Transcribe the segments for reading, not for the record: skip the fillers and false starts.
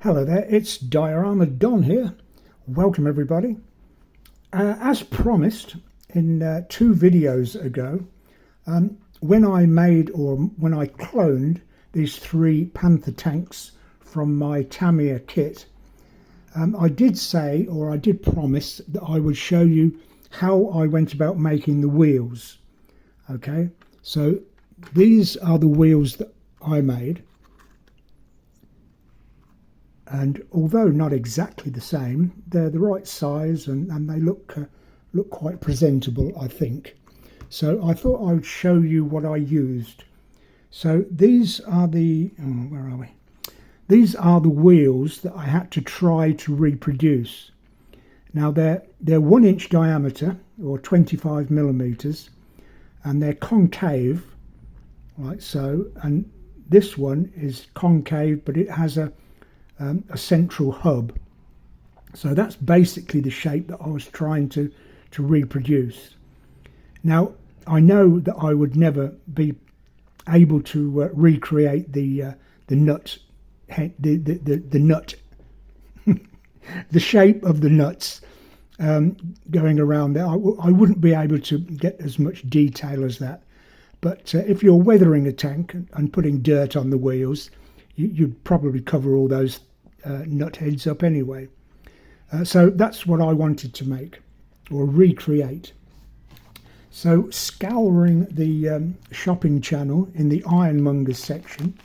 Hello there, it's Diorama Don here. Welcome everybody. As promised in 2 videos ago, when I cloned these 3 Panther tanks from my Tamiya kit, I did promise that I would show you how I went about making the wheels. Okay, so these are the wheels that I made. And although not exactly the same, they're the right size and they look quite presentable, I think. So I thought I would show you what I used. So these are the where are we? These are the wheels that I had to try to reproduce. Now they're 1 inch diameter or 25 millimeters, and they're concave, like so. And this one is concave, but it has a central hub. So that's basically the shape that I was trying to reproduce. Now I know that I would never be able to recreate the nut, the nut, the shape of the nuts going around there. I wouldn't be able to get as much detail as that. But if you're weathering a tank and putting dirt on the wheels, you'd probably cover all those nut heads up anyway. So that's what I wanted to make or recreate. So scouring the shopping channel in the ironmongers section,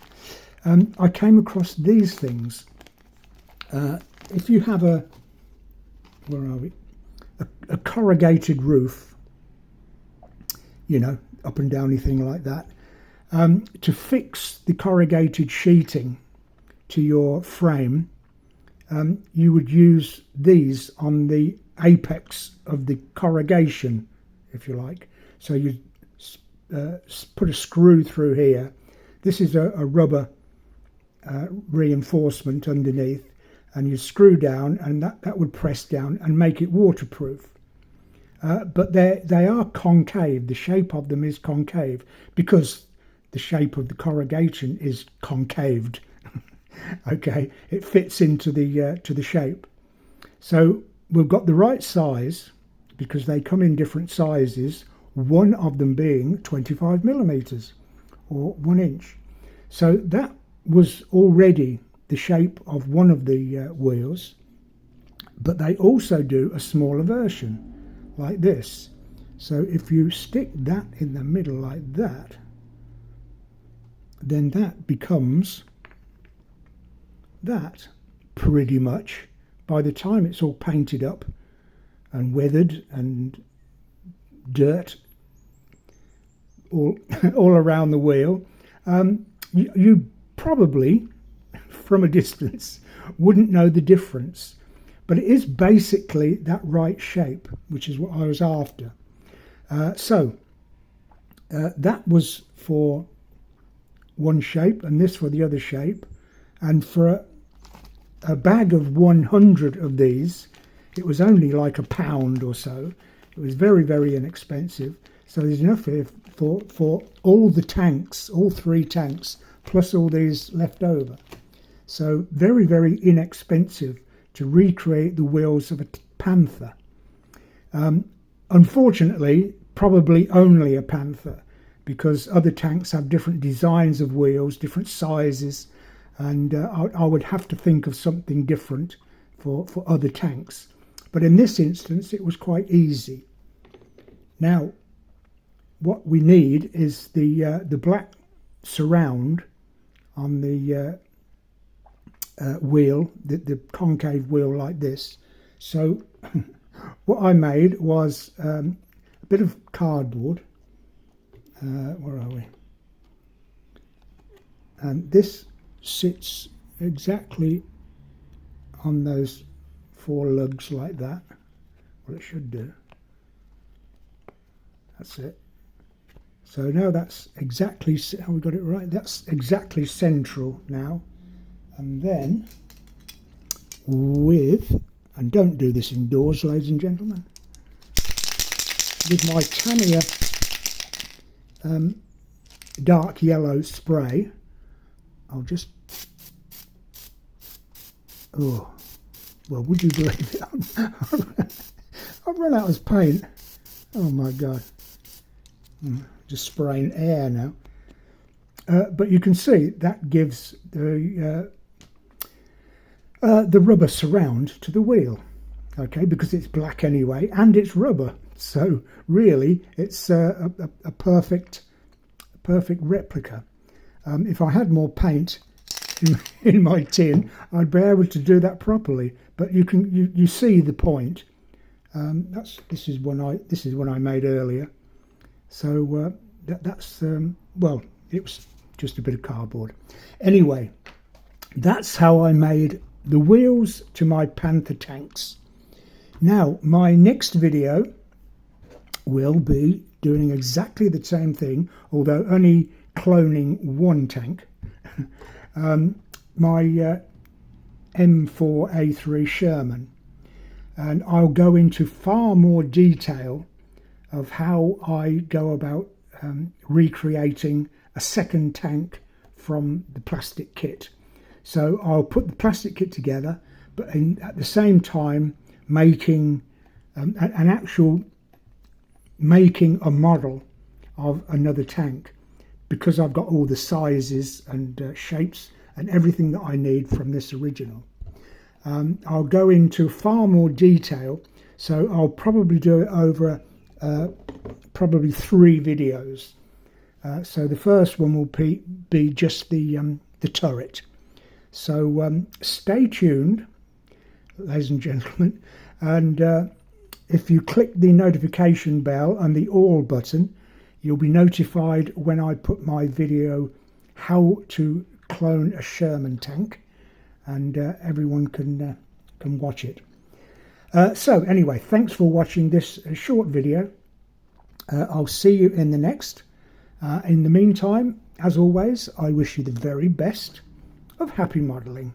I came across these things. If you have a corrugated roof, you know, up and down anything like that, to fix the corrugated sheeting to your frame, you would use these on the apex of the corrugation, if you like. So you put a screw through here. This is a rubber reinforcement underneath, and you screw down, and that would press down and make it waterproof. But they are concave. The shape of them is concave because the shape of the corrugation is concaved. Okay, it fits into the to the shape. So we've got the right size because they come in different sizes, one of them being 25 millimeters or 1 inch. So that was already the shape of one of the wheels, but they also do a smaller version like this. So if you stick that in the middle like that, then that becomes that pretty much. By the time it's all painted up and weathered and dirt all around the wheel, you probably from a distance wouldn't know the difference, but it is basically that right shape, which is what I was after. So that was for one shape and this for the other shape. And for a bag of 100 of these, it was only like £1 or so. It was very, very inexpensive. So there's enough here for all the tanks, all 3 tanks, plus all these left over. So very, very inexpensive to recreate the wheels of a Panther. Unfortunately, probably only a Panther, because other tanks have different designs of wheels, different sizes, and I would have to think of something different for other tanks. But in this instance, it was quite easy. Now, what we need is the black surround on the wheel, the concave wheel like this. So what I made was a bit of cardboard. Where are we? And this sits exactly on those 4 lugs like that. Well, it should do. That's it. So now that's exactly, how we got it right, that's exactly central now. And then and don't do this indoors, ladies and gentlemen, with my Tamiya dark yellow spray, I'll just Oh, well, would you believe it? I've run out of paint. Oh my God. Just spraying air now. But you can see that gives the rubber surround to the wheel. Okay, because it's black anyway, and it's rubber. So really, it's a perfect replica. If I had more paint in my tin, I'd be able to do that properly. But you see the point. This is one I made earlier. So that's well, it was just a bit of cardboard. Anyway, that's how I made the wheels to my Panther tanks. Now, my next video will be doing exactly the same thing, although only cloning one tank. My M4A3 Sherman, and I'll go into far more detail of how I go about recreating a second tank from the plastic kit. So I'll put the plastic kit together, but at the same time making making a model of another tank, because I've got all the sizes and shapes and everything that I need from this original. I'll go into far more detail, so I'll probably do it over probably 3 videos. So the first one will be just the turret. So stay tuned, ladies and gentlemen, and if you click the notification bell and the all button, you'll be notified when I put my video how to clone a Sherman tank, and everyone can watch it. So anyway, thanks for watching this short video. I'll see you in the next. In the meantime, as always, I wish you the very best of happy modelling.